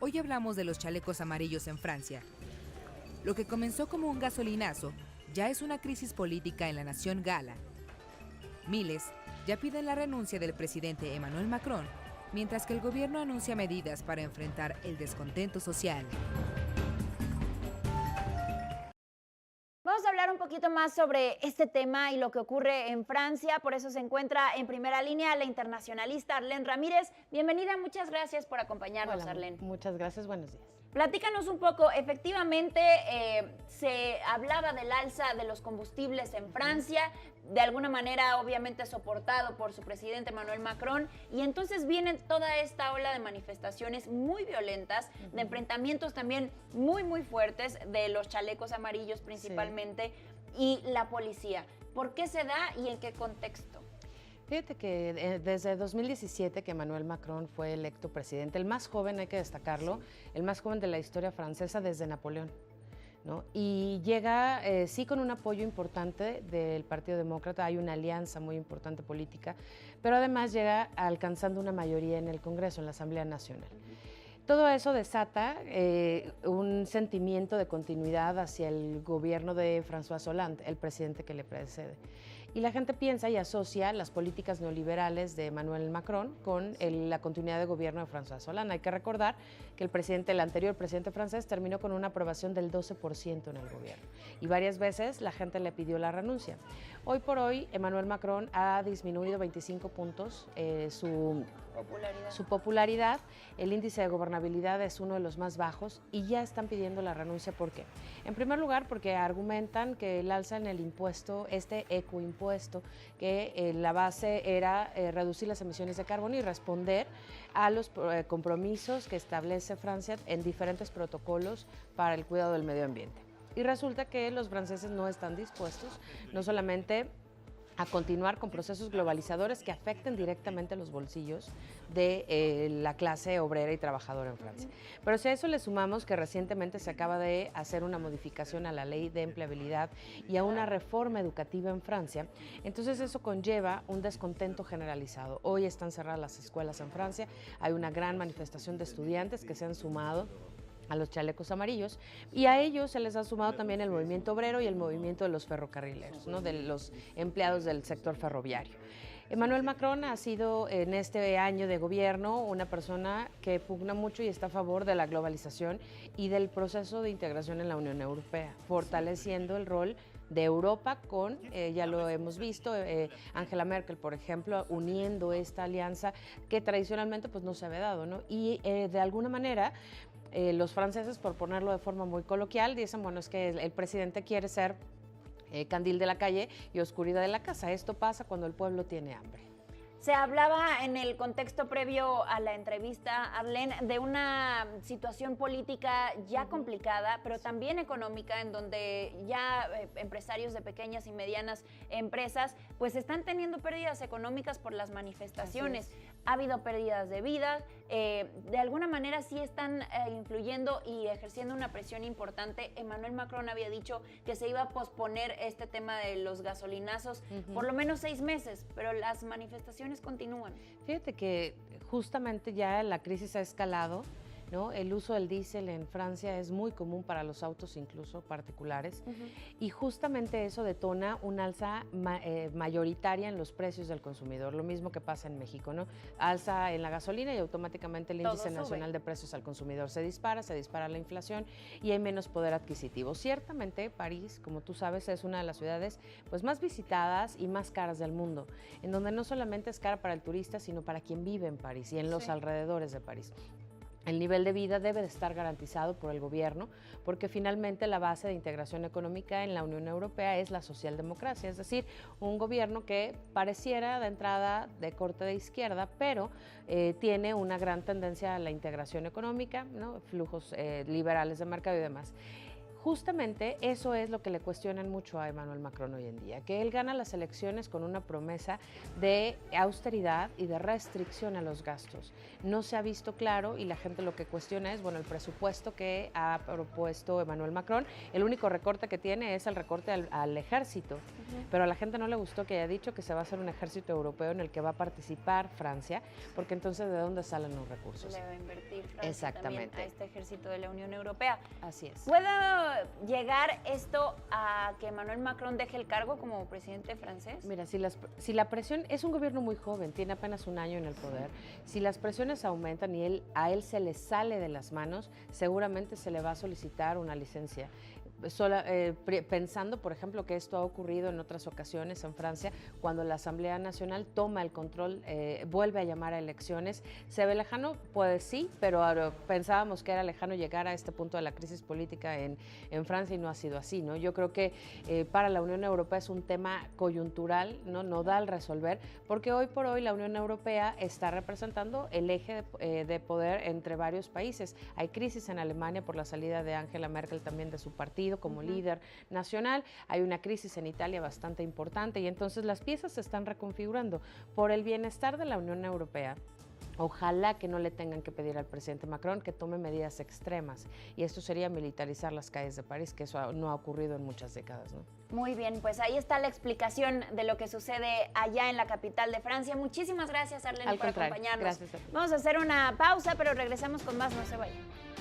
Hoy hablamos de los chalecos amarillos en Francia. Lo que comenzó como un gasolinazo ya es una crisis política en la nación gala. Miles ya piden la renuncia del presidente Emmanuel Macron, mientras que el gobierno anuncia medidas para enfrentar el descontento social. Vamos a hablar un poquito más sobre este tema y lo que ocurre en Francia. Por eso se encuentra en primera línea la internacionalista Arlene Ramírez. Bienvenida, muchas gracias por acompañarnos. Hola, Arlene. Muchas gracias, buenos días. Platícanos un poco, efectivamente se hablaba del alza de los combustibles en Francia, de alguna manera obviamente soportado por su presidente Emmanuel Macron, y entonces viene toda esta ola de manifestaciones muy violentas, de enfrentamientos también muy fuertes de los chalecos amarillos principalmente, y la policía. ¿Por qué se da y en qué contexto? Fíjate que desde 2017 que Emmanuel Macron fue electo presidente, el más joven, hay que destacarlo, el más joven de la historia francesa desde Napoleón, ¿no? Y llega, sí, con un apoyo importante del Partido Demócrata, hay una alianza muy importante política, pero además llega alcanzando una mayoría en el Congreso, en la Asamblea Nacional. Todo eso desata un sentimiento de continuidad hacia el gobierno de François Hollande, el presidente que le precede. Y la gente piensa y asocia las políticas neoliberales de Emmanuel Macron con la continuidad de gobierno de François Hollande. Hay que recordar que el anterior presidente francés terminó con una aprobación del 12% en el gobierno y varias veces la gente le pidió la renuncia. Hoy por hoy, Emmanuel Macron ha disminuido 25 puntos su popularidad, el índice de gobernabilidad es uno de los más bajos y ya están pidiendo la renuncia. ¿Por qué? En primer lugar, porque argumentan que el alza en el impuesto, este ecoimpuesto, que la base era reducir las emisiones de carbono y responder a los compromisos que establece Francia en diferentes protocolos para el cuidado del medio ambiente. Y resulta que los franceses no están dispuestos, no solamente a continuar con procesos globalizadores que afecten directamente los bolsillos de la clase obrera y trabajadora en Francia. Pero si a eso le sumamos que recientemente se acaba de hacer una modificación a la ley de empleabilidad y a una reforma educativa en Francia, entonces eso conlleva un descontento generalizado. Hoy están cerradas las escuelas en Francia, hay una gran manifestación de estudiantes que se han sumado a los chalecos amarillos, y a ellos se les ha sumado también el movimiento obrero y el movimiento de los ferrocarrileros, ¿no? De los empleados del sector ferroviario. Emmanuel Macron ha sido en este año de gobierno una persona que pugna mucho y está a favor de la globalización y del proceso de integración en la Unión Europea, fortaleciendo el rol de Europa con, ya lo hemos visto, Angela Merkel, por ejemplo, uniendo esta alianza que tradicionalmente pues, no se había dado, ¿no? Y de alguna manera los franceses, por ponerlo de forma muy coloquial, dicen, bueno, es que el presidente quiere ser candil de la calle y oscuridad de la casa. Esto pasa cuando el pueblo tiene hambre. Se hablaba en el contexto previo a la entrevista, Arlene, de una situación política ya complicada, pero también económica, en donde ya empresarios de pequeñas y medianas empresas pues están teniendo pérdidas económicas por las manifestaciones. Ha habido pérdidas de vidas, de alguna manera sí están influyendo y ejerciendo una presión importante. Emmanuel Macron había dicho que se iba a posponer este tema de los gasolinazos por lo menos 6 meses, pero las manifestaciones continúan. Fíjate que justamente ya la crisis ha escalado, ¿no? El uso del diésel en Francia es muy común para los autos incluso particulares y justamente eso detona una alza mayoritaria en los precios del consumidor, lo mismo que pasa en México, ¿no? Alza en la gasolina y automáticamente el índice nacional de precios al consumidor se dispara la inflación y hay menos poder adquisitivo. Ciertamente París, como tú sabes, es una de las ciudades pues, más visitadas y más caras del mundo, en donde no solamente es cara para el turista, sino para quien vive en París y en los alrededores de París. El nivel de vida debe de estar garantizado por el gobierno, porque finalmente la base de integración económica en la Unión Europea es la socialdemocracia, es decir, un gobierno que pareciera de entrada de corte de izquierda, pero tiene una gran tendencia a la integración económica, ¿no? Flujos liberales de mercado y demás. justamente eso es lo que le cuestionan mucho a Emmanuel Macron hoy en día, que él gana las elecciones con una promesa de austeridad y de restricción a los gastos. No se ha visto claro y la gente lo que cuestiona es, bueno, el presupuesto que ha propuesto Emmanuel Macron, el único recorte que tiene es el recorte al ejército, pero a la gente no le gustó que haya dicho que se va a hacer un ejército europeo en el que va a participar Francia, porque entonces ¿de dónde salen los recursos? Le va a invertir Francia Exactamente. también a este ejército de la Unión Europea. Así es. ¿Puede llegar esto a que Emmanuel Macron deje el cargo como presidente francés? Mira, si la presión, es un gobierno muy joven, tiene apenas un año en el poder, si las presiones aumentan y a él se le sale de las manos, seguramente se le va a solicitar una licencia. Pensando, por ejemplo, que esto ha ocurrido en otras ocasiones en Francia, cuando la Asamblea Nacional toma el control, vuelve a llamar a elecciones. ¿Se ve lejano? Pues sí, pero pensábamos que era lejano llegar a este punto de la crisis política en Francia y no ha sido así, ¿no? Yo creo que para la Unión Europea es un tema coyuntural, ¿no? Nodal resolver, porque hoy por hoy la Unión Europea está representando el eje de poder entre varios países. Hay crisis en Alemania por la salida de Angela Merkel también de su partido como líder nacional, hay una crisis en Italia bastante importante y entonces las piezas se están reconfigurando por el bienestar de la Unión Europea. Ojalá que no le tengan que pedir al presidente Macron que tome medidas extremas y esto sería militarizar las calles de París, que eso no ha ocurrido en muchas décadas, ¿no? Muy bien, pues ahí está la explicación de lo que sucede allá en la capital de Francia. Muchísimas gracias, Arlene, por acompañarnos. Gracias a ti. Vamos a hacer una pausa, pero regresamos con más, no se vayan.